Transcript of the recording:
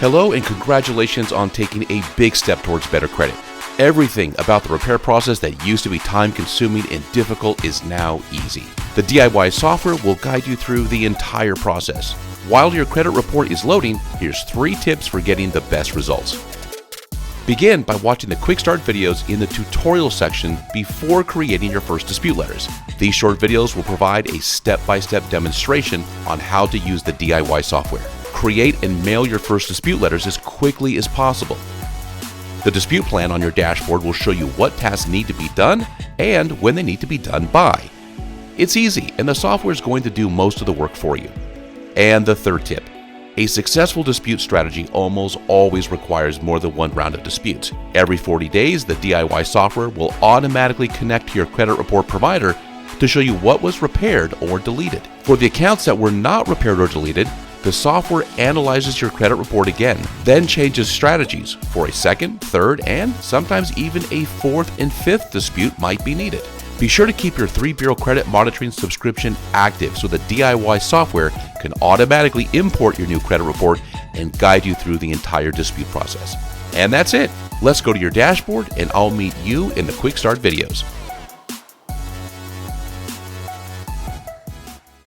Hello and congratulations on taking a big step towards better credit. Everything about the repair process that used to be time-consuming and difficult is now easy. The DIY software will guide you through the entire process. While your credit report is loading, here's 3 tips for getting the best results. Begin by watching the quick start videos in the tutorial section before creating your first dispute letters. These short videos will provide a step-by-step demonstration on how to use the DIY software. Create and mail your first dispute letters as quickly as possible. The dispute plan on your dashboard will show you what tasks need to be done and when they need to be done by. It's easy, and the software is going to do most of the work for you. And the third tip. A successful dispute strategy almost always requires more than one round of disputes. Every 40 days, the DIY software will automatically connect to your credit report provider to show you what was repaired or deleted. For the accounts that were not repaired or deleted, the software analyzes your credit report again, then changes strategies for a second, third, and sometimes even a fourth and fifth dispute might be needed. Be sure to keep your 3-bureau credit monitoring subscription active so the DIY software can automatically import your new credit report and guide you through the entire dispute process. And that's it. Let's go to your dashboard and I'll meet you in the quick start videos.